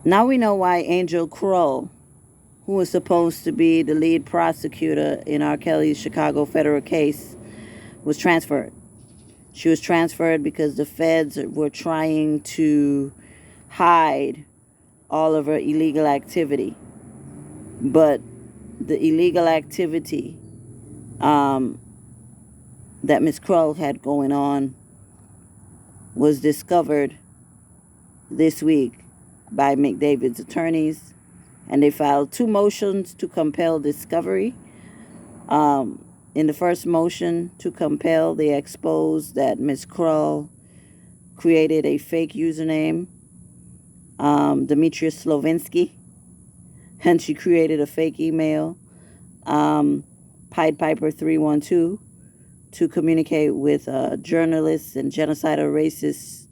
Now we know why Angel Crow, who was supposed to be the lead prosecutor in R. Kelly's Chicago federal case, was transferred. She was transferred because the feds were trying to hide all of her illegal activity. But the illegal activity that Miss Kroll had going on was discovered this week by McDavid's attorneys, and they filed 2 motions to compel discovery. In the first motion to compel, they exposed that Miss Kroll created a fake username, Demetrius Slovenski, and she created a fake email, Pied Piper 312, to communicate with journalist and genocidal racist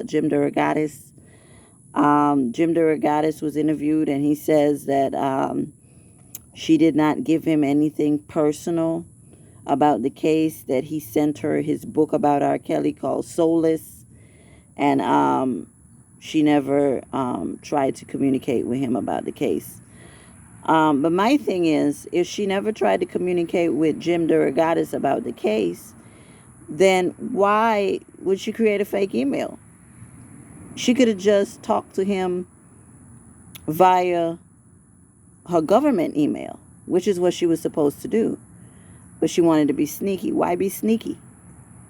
Jim DeRogatis. Jim DeRogatis was interviewed, and he says that she did not give him anything personal about the case, that he sent her his book about R. Kelly called Soulless, and she never tried to communicate with him about the case. But my thing is, if she never tried to communicate with Jim DeRogatis about the case, then why would she create a fake email? She could have just talked to him via her government email, which is what she was supposed to do. But she wanted to be sneaky. Why be sneaky?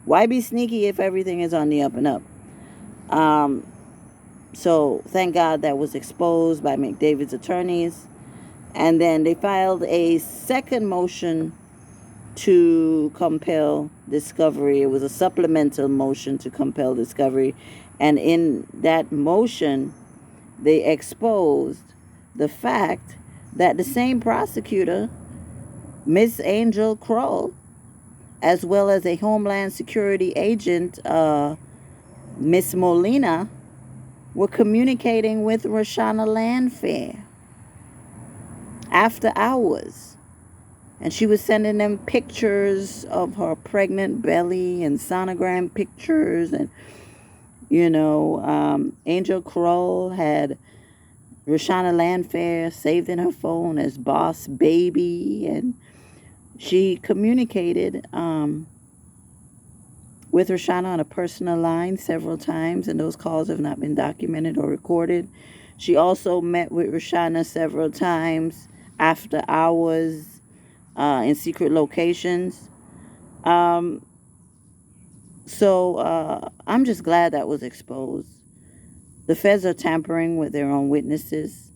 Why be sneaky if everything is on the up and up? So thank God that was exposed by McDavid's attorneys. And then they filed a second motion to compel discovery. It was a supplemental motion to compel discovery. And in that motion, they exposed the fact that the same prosecutor, Miss Angel Kroll, as well as a Homeland Security agent, Miss Molina, were communicating with Rashona Landfair after hours. And she was sending them pictures of her pregnant belly and sonogram pictures. And, Angel Kroll had Rashona Landfair saved in her phone as Boss Baby. And she communicated with Rashona on a personal line several times, and those calls have not been documented or recorded. She also met with Rashona several times after hours in secret locations. So I'm just glad that was exposed. The feds are tampering with their own witnesses.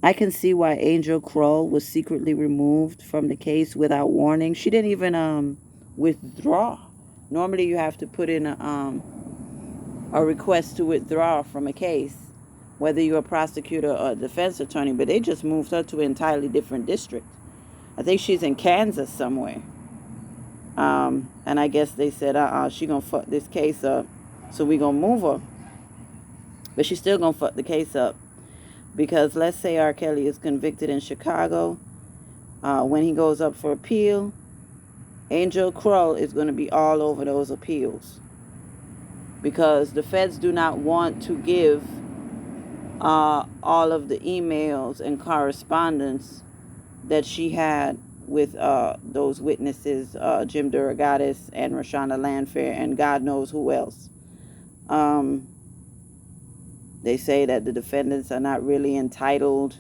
I can see why Angel Kroll was secretly removed from the case without warning. She didn't even withdraw. Normally you have to put in a request to withdraw from a case, whether you're a prosecutor or a defense attorney, but they just moved her to an entirely different district. I think she's in Kansas somewhere. And I guess they said, she gonna fuck this case up, so we gonna move her. But she's still gonna fuck the case up. Because let's say R. Kelly is convicted in Chicago. When he goes up for appeal, Angel Kroll is going to be all over those appeals. Because the feds do not want to give all of the emails and correspondence that she had with those witnesses, Jim DeRogatis and Rashona Landfair and God knows who else. They say that the defendants are not really entitled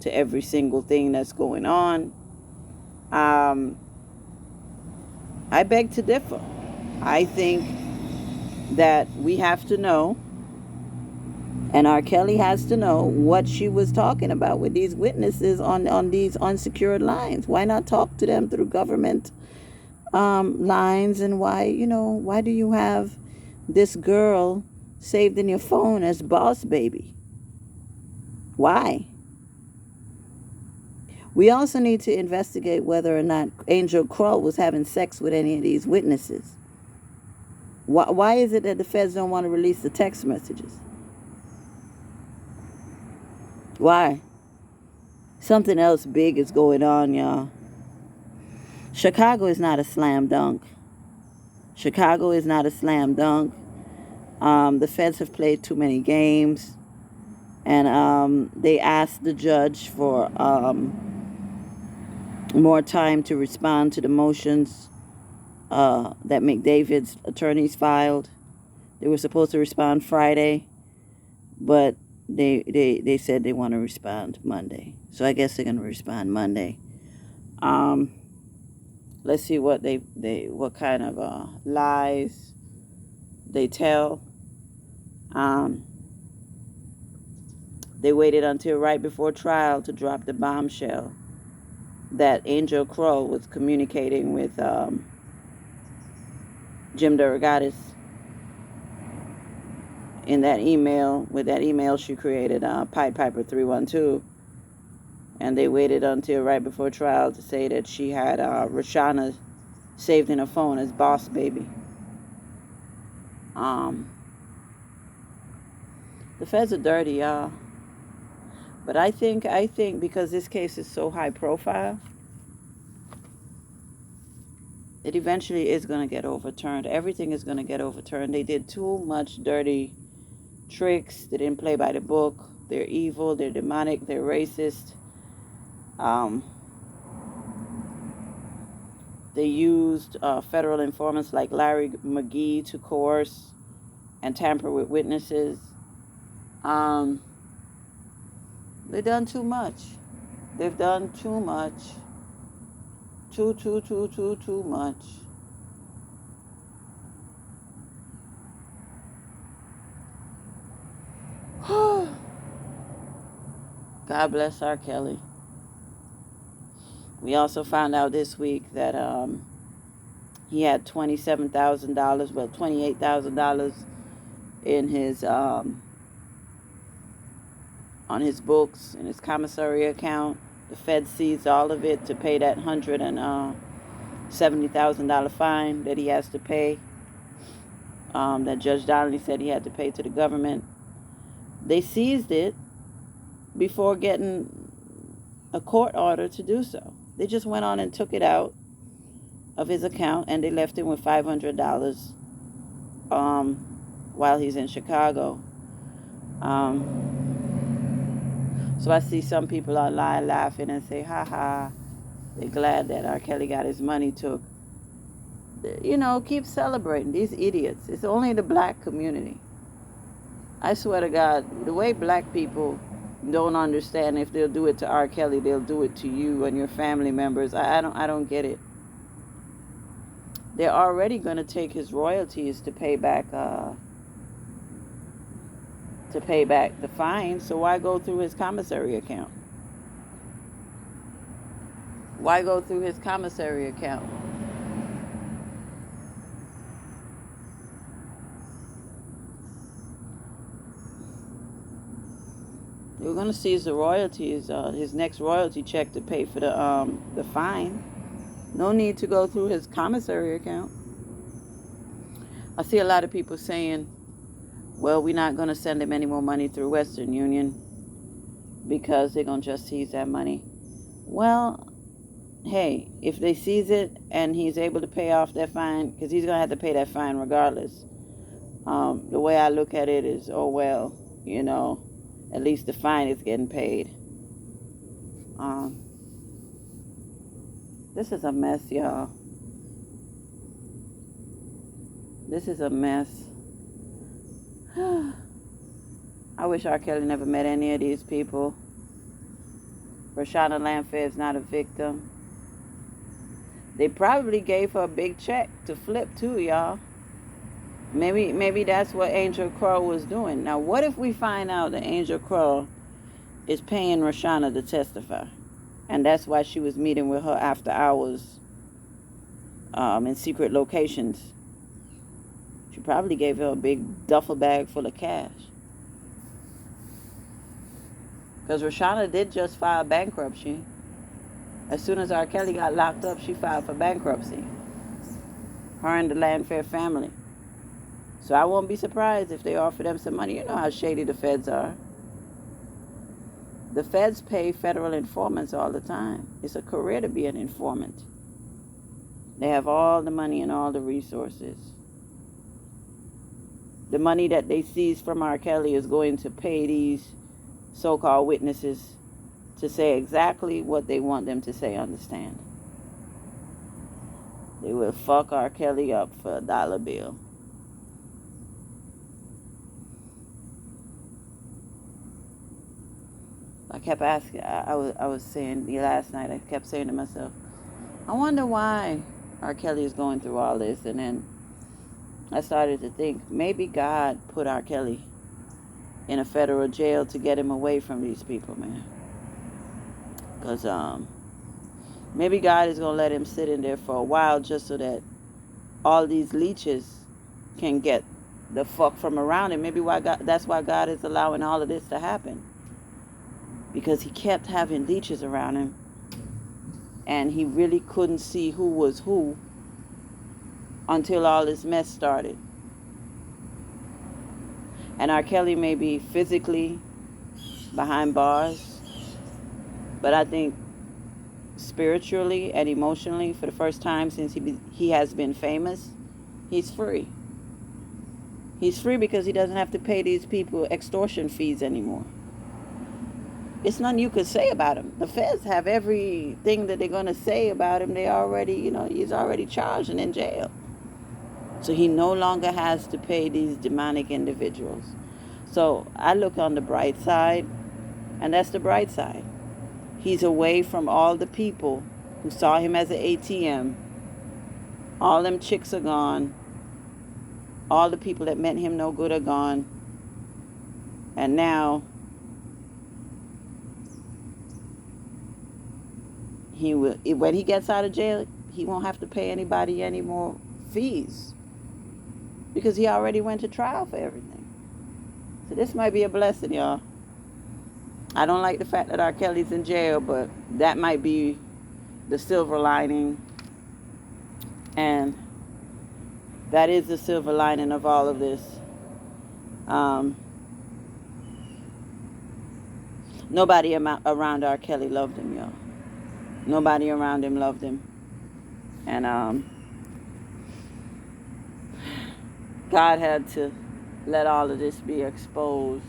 to every single thing that's going on. I beg to differ. I think that we have to know, and R. Kelly has to know, what she was talking about with these witnesses on these unsecured lines. Why not talk to them through government lines? And why do you have this girl saved in your phone as Boss Baby? Why? We also need to investigate whether or not Angel Kroll was having sex with any of these witnesses. Why is it that the feds don't want to release the text messages? Why? Something else big is going on, y'all. Chicago is not a slam dunk. Chicago is not a slam dunk. The feds have played too many games, and they asked the judge for more time to respond to the motions that McDavid's attorneys filed. They were supposed to respond Friday, but they said they want to respond Monday. So I guess they're going to respond Monday. Let's see what what kind of lies they tell. They waited until right before trial to drop the bombshell that Angel Crow was communicating with Jim DeRogatis in that email. With that email, she created Pied Piper 312, and they waited until right before trial to say that she had Rashona saved in her phone as Boss Baby. The feds are dirty, y'all. But I think because this case is so high profile, it eventually is going to get overturned. Everything is going to get overturned. They did too much dirty tricks. They didn't play by the book. They're evil. They're demonic. They're racist. They used federal informants like Larry McGee to coerce and tamper with witnesses. They've done too much. They've done too much. Too much. God bless R. Kelly. We also found out this week that he had $27,000, well, $28,000 in his on his books, in his account. The Fed seized all of it to pay that $170,000 fine that he has to pay, that Judge Donnelly said he had to pay to the government. They seized it before getting a court order to do so. They just went on and took it out of his account, and they left him with $500 while he's in Chicago. So I see some people online laughing and say, ha ha, they're glad that R. Kelly got his money took. You know, keep celebrating these idiots. It's only the black community. I swear to God, the way black people don't understand, if they'll do it to R. Kelly, they'll do it to you and your family members. I don't get it. They're already going to take his royalties to pay back the fine, so why go through his commissary account? Why go through his commissary account? They were going to seize the royalties, his next royalty check to pay for the fine. No need to go through his commissary account. I see a lot of people saying, well, we're not going to send him any more money through Western Union because they're going to just seize that money. Well, hey, if they seize it and he's able to pay off that fine, because he's going to have to pay that fine regardless. The way I look at it is, oh, well, you know, at least the fine is getting paid. This is a mess, y'all. This is a mess. I wish R. Kelly never met any of these people. Rashona Landfair is not a victim. They probably gave her a big check to flip too, y'all. Maybe that's what Angel Crow was doing. Now, what if we find out that Angel Crow is paying Rashona to testify? And that's why she was meeting with her after hours in secret locations. She probably gave her a big duffel bag full of cash. Because Rashona did just file bankruptcy. As soon as R. Kelly got locked up, she filed for bankruptcy. Her and the Landfair family. So I won't be surprised if they offer them some money. You know how shady the feds are. The feds pay federal informants all the time. It's a career to be an informant. They have all the money and all the resources. The money that they seized from R. Kelly is going to pay these so-called witnesses to say exactly what they want them to say, understand. They will fuck R. Kelly up for $1 bill. I kept asking, I was saying last night, I kept saying to myself, I wonder why R. Kelly is going through all this. And then I started to think, maybe God put R. Kelly in a federal jail to get him away from these people, man. Because maybe God is going to let him sit in there for a while just so that all these leeches can get the fuck from around him. Maybe that's why God is allowing all of this to happen. Because he kept having leeches around him. And he really couldn't see who was who until all this mess started. And R. Kelly may be physically behind bars, but I think spiritually and emotionally, for the first time since he has been famous, he's free. He's free because he doesn't have to pay these people extortion fees anymore. It's nothing you could say about him. The feds have everything that they're going to say about him. They already, he's already charged and in jail. So he no longer has to pay these demonic individuals. So I look on the bright side, and that's the bright side. He's away from all the people who saw him as an ATM. All them chicks are gone. All the people that meant him no good are gone. And now when he gets out of jail, he won't have to pay anybody any more fees because he already went to trial for everything. So this might be a blessing, y'all. I don't like the fact that R. Kelly's in jail, but that might be the silver lining. And that is the silver lining of all of this. Nobody around R. Kelly loved him, y'all. Nobody around him loved him. And God had to let all of this be exposed.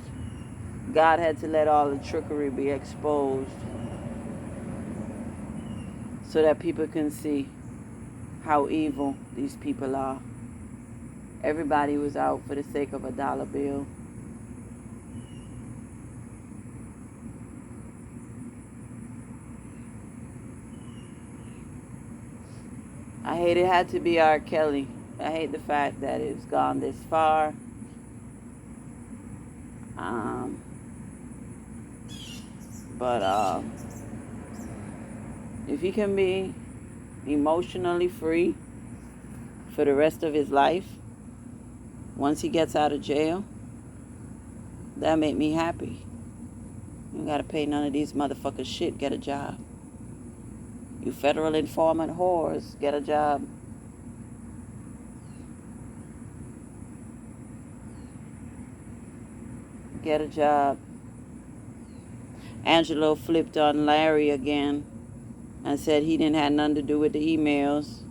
God had to let all the trickery be exposed so that people can see how evil these people are. Everybody was out for the sake of $1 bill. I hate it had to be R. Kelly. I hate the fact that it's gone this far. But if he can be emotionally free for the rest of his life, once he gets out of jail, that made me happy. You gotta pay none of these motherfuckers shit, get a job. You federal informant whores, get a job. Get a job. Angelo flipped on Larry again and said he didn't have nothing to do with the emails.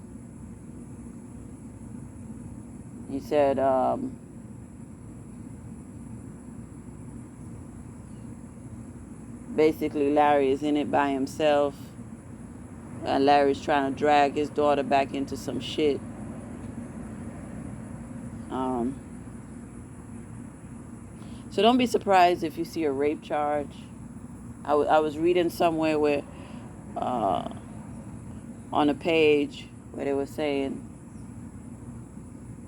He said, basically Larry is in it by himself. And Larry's trying to drag his daughter back into some shit. So don't be surprised if you see a rape charge. I was reading somewhere where, on a page where they were saying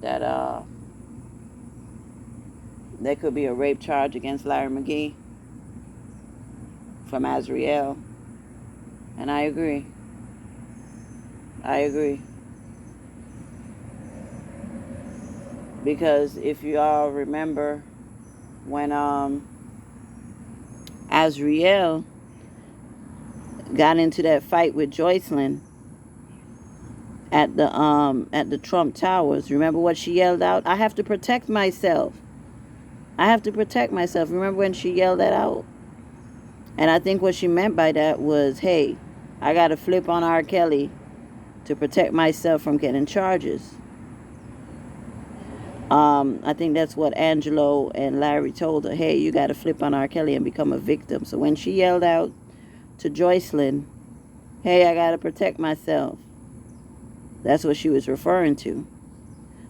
that there could be a rape charge against Larry McGee from Azriel. And I agree. Because if you all remember when Azriel got into that fight with Joycelyn at the Trump Towers, remember what she yelled out? I have to protect myself. Remember when she yelled that out? And I think what she meant by that was, hey, I got to flip on R. Kelly to protect myself from getting charges. I think that's what Angelo and Larry told her. Hey, you got to flip on R. Kelly and become a victim. So when she yelled out to Joycelyn, hey, I got to protect myself, that's what she was referring to.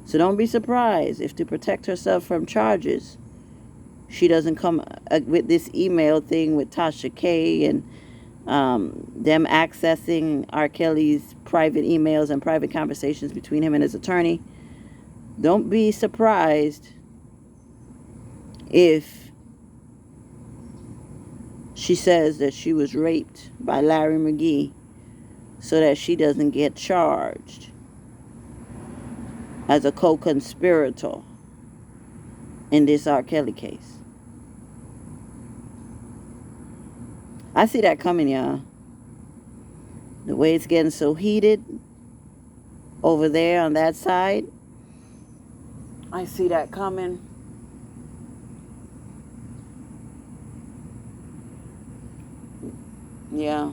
So don't be surprised if, to protect herself from charges, she doesn't come with this email thing with Tasha K and them accessing R. Kelly's private emails and private conversations between him and his attorney. Don't be surprised if she says that she was raped by Larry McGee so that she doesn't get charged as a co-conspirator in this R. Kelly case. I see that coming, y'all. The way it's getting so heated over there on that side, I see that coming. Yeah,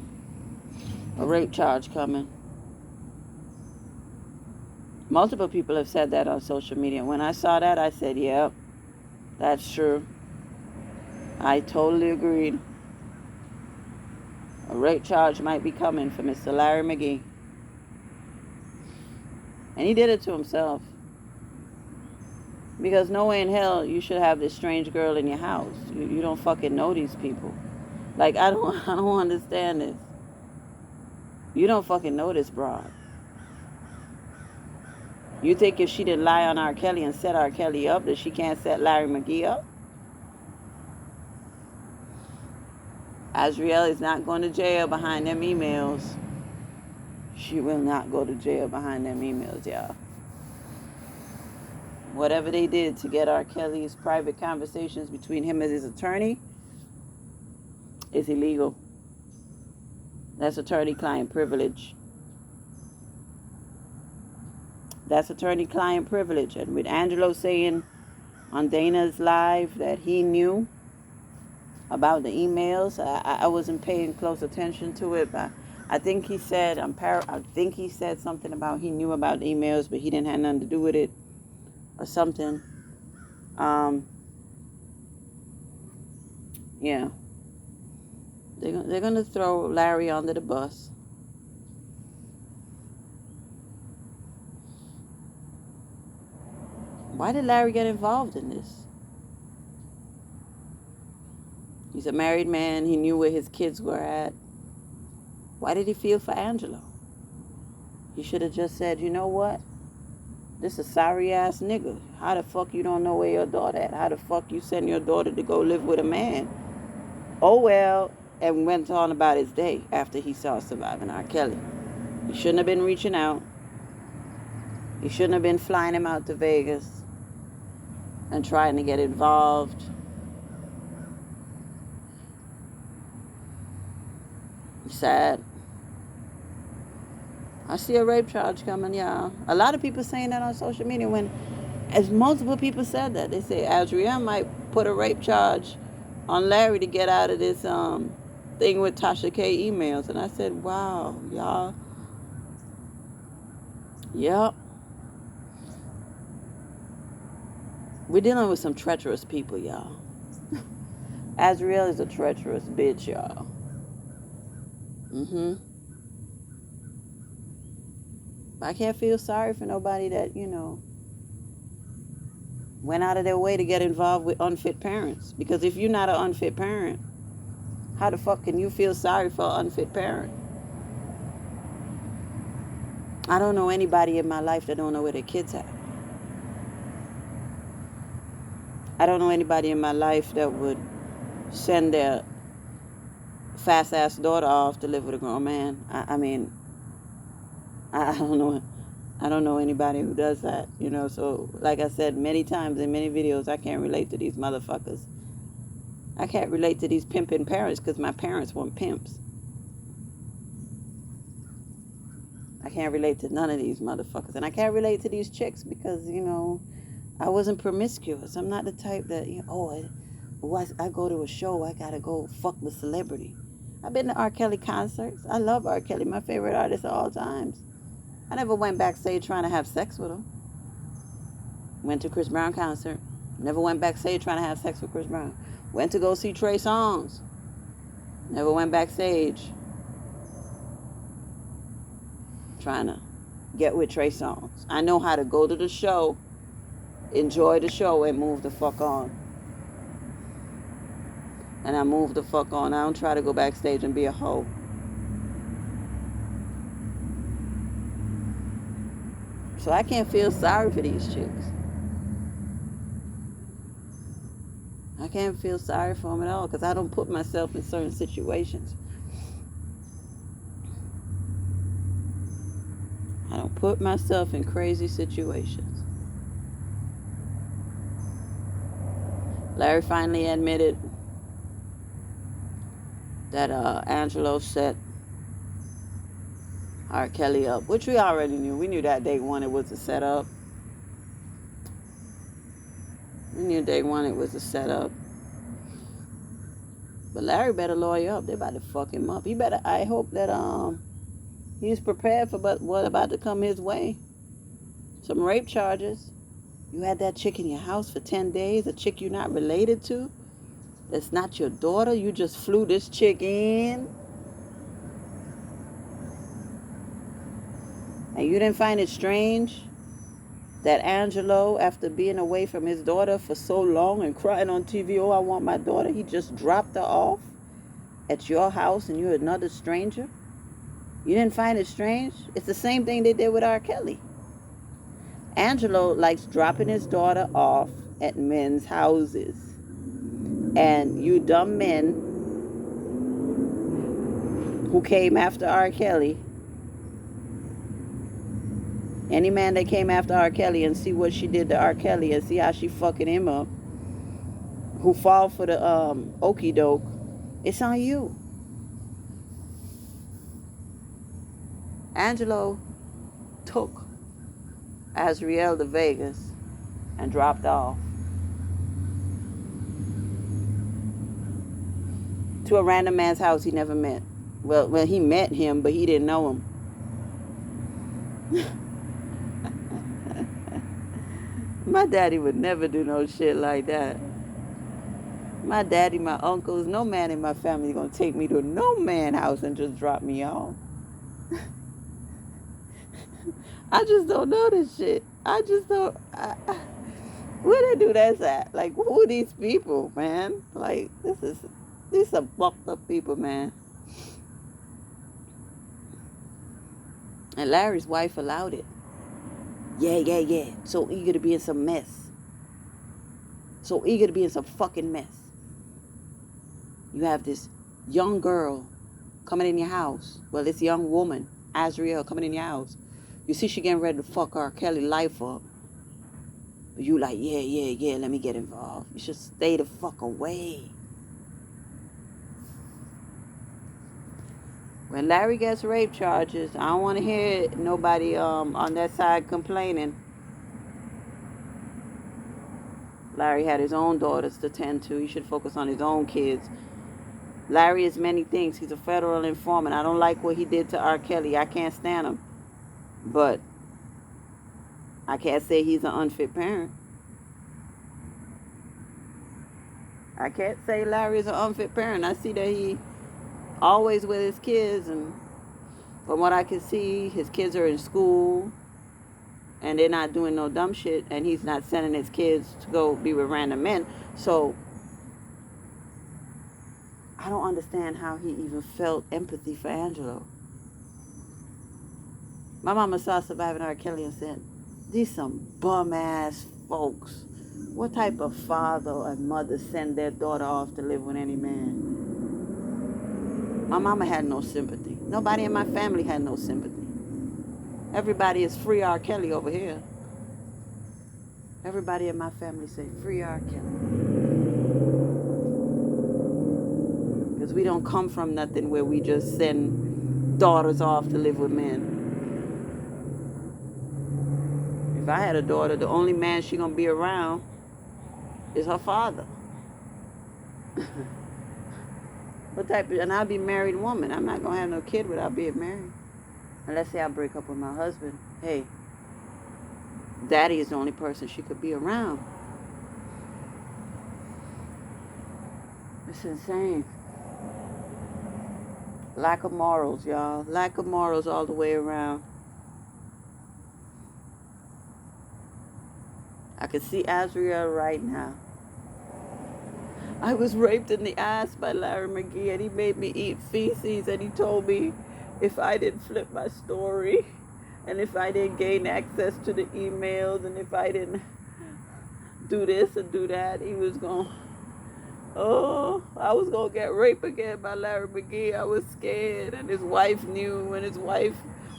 a rape charge coming. Multiple people have said that on social media. When I saw that, I said, yep, that's true. I totally agreed. A rape charge might be coming for Mr. Larry McGee. And he did it to himself. Because no way in hell you should have this strange girl in your house. You don't fucking know these people. Like, I don't understand this. You don't fucking know this broad. You think if she didn't lie on R. Kelly and set R. Kelly up, that she can't set Larry McGee up? Azriel is not going to jail behind them emails. She will not go to jail behind them emails, y'all. Whatever they did to get R. Kelly's private conversations between him and his attorney is illegal. That's attorney-client privilege. That's attorney-client privilege. And with Angelo saying on Dana's live that he knew about the emails, I wasn't paying close attention to it, but I think he said, I think he said something about he knew about the emails, but he didn't have nothing to do with it, or something. Yeah. They're going to throw Larry under the bus. Why did Larry get involved in this? He's a married man. He knew where his kids were at. Why did he feel for Angelo? He should have just said, you know what? This is a sorry-ass nigga. How the fuck you don't know where your daughter at? How the fuck you send your daughter to go live with a man? Oh, well. And went on about his day after he saw Surviving R. Kelly. He shouldn't have been reaching out. He shouldn't have been flying him out to Vegas and trying to get involved. Sad. I see a rape charge coming, y'all. A lot of people saying that on social media when, as multiple people said that, they say Adrienne might put a rape charge on Larry to get out of this thing with Tasha K emails. And I said, wow, y'all. Yep. We're dealing with some treacherous people, y'all. Azriel is a treacherous bitch, y'all. I can't feel sorry for nobody that, went out of their way to get involved with unfit parents. Because if you're not an unfit parent, how the fuck can you feel sorry for an unfit parent? I don't know anybody in my life that don't know where their kids at. I don't know anybody in my life that would send their fast-ass daughter off to live with a grown man. I mean, I don't know. I don't know anybody who does that, So, like I said many times in many videos, I can't relate to these motherfuckers. I can't relate to these pimping parents because my parents weren't pimps. I can't relate to none of these motherfuckers. And I can't relate to these chicks because, I wasn't promiscuous. I'm not the type that, I go to a show, I gotta go fuck the celebrity. I've been to R. Kelly concerts. I love R. Kelly, my favorite artist of all times. I never went backstage trying to have sex with him. Went to Chris Brown concert. Never went backstage trying to have sex with Chris Brown. Went to go see Trey Songz. Never went backstage trying to get with Trey Songz. I know how to go to the show, enjoy the show, and move the fuck on. And I move the fuck on. I don't try to go backstage and be a hoe. So I can't feel sorry for these chicks. I can't feel sorry for them at all because I don't put myself in certain situations. I don't put myself in crazy situations. Larry finally admitted that Angelo set R. Kelly up, which we already knew. We knew that day one it was a setup. We knew day one it was a setup. But Larry better lawyer up. They about to fuck him up. I hope that he's prepared for what about to come his way. Some rape charges. You had that chick in your house for 10 days, a chick you're not related to. That's not your daughter. You just flew this chick in. And you didn't find it strange that Angelo, after being away from his daughter for so long and crying on TV, oh, I want my daughter, he just dropped her off at your house and you're another stranger? You didn't find it strange? It's the same thing they did with R. Kelly. Angelo likes dropping his daughter off at men's houses. And you dumb men who came after R. Kelly, any man that came after R. Kelly and see what she did to R. Kelly and see how she fucking him up, who fall for the okey doke, it's on you. Angelo took Azriel to Vegas and dropped off to a random man's house he never met. Well, he met him, but he didn't know him. My daddy would never do no shit like that. My daddy, my uncles, no man in my family is going to take me to no man's house and just drop me off. I just don't know this shit. I just don't. Where they do that at? Like, who are these people, man? Like, these are fucked up people, man. And Larry's wife allowed it. Yeah. So eager to be in some mess. So eager to be in some fucking mess. You have this young girl coming in your house. Well, this young woman, Azriel, coming in your house. You see she getting ready to fuck R. Kelly life up. But you like, yeah, let me get involved. You should stay the fuck away. When Larry gets rape charges, I don't want to hear nobody on that side complaining. Larry had his own daughters to tend to. He should focus on his own kids. Larry is many things. He's a federal informant. I don't like what he did to R. Kelly. I can't stand him. But I can't say he's an unfit parent. I can't say Larry is an unfit parent. I see that he always with his kids, and from what I can see, his kids are in school and they're not doing no dumb shit, and he's not sending his kids to go be with random men. So I don't understand how he even felt empathy for Angelo. My mama saw Surviving R. Kelly and said, these some bum ass folks. What type of father and mother send their daughter off to live with any man? My mama had no sympathy. Nobody in my family had no sympathy. Everybody is free R. Kelly over here. Everybody in my family say free R. Kelly. Because we don't come from nothing where we just send daughters off to live with men. If I had a daughter, the only man she gonna be around is her father. And I'll be a married woman. I'm not gonna have no kid without being married. And let's say I break up with my husband. Hey, Daddy is the only person she could be around. It's insane. Lack of morals, y'all. Lack of morals all the way around. I can see Azriel right now. I was raped in the ass by Larry McGee, and he made me eat feces, and he told me if I didn't flip my story, and if I didn't gain access to the emails, and if I didn't do this and do that, he was going, oh, I was going to get raped again by Larry McGee. I was scared, and his wife knew, and his wife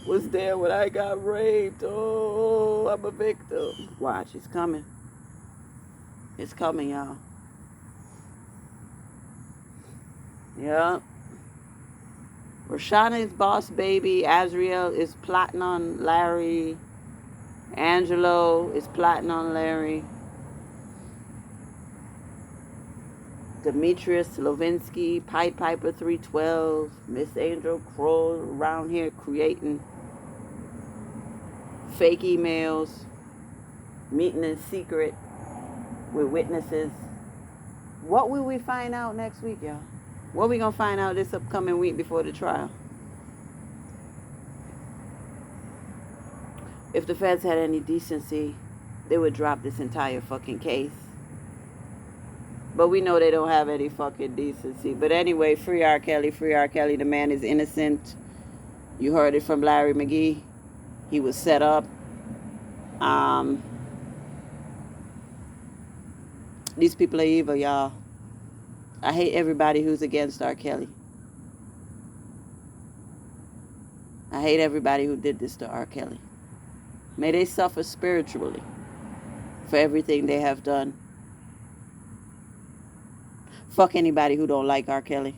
was there when I got raped. Oh, I'm a victim. Watch, it's coming. It's coming, y'all. Yeah. Rashona is boss baby. Azriel is plotting on Larry. Angelo is plotting on Larry. Demetrius, Slovenski, Pied Piper 312, Miss Angel Crow around here creating fake emails, meeting in secret with witnesses. What will we find out next week, y'all? What we gonna find out this upcoming week before the trial? If the feds had any decency, they would drop this entire fucking case. But we know they don't have any fucking decency. But anyway, free R. Kelly, free R. Kelly. The man is innocent. You heard it from Larry McGee. He was set up. These people are evil, y'all. I hate everybody who's against R. Kelly. I hate everybody who did this to R. Kelly. May they suffer spiritually for everything they have done. Fuck anybody who don't like R. Kelly.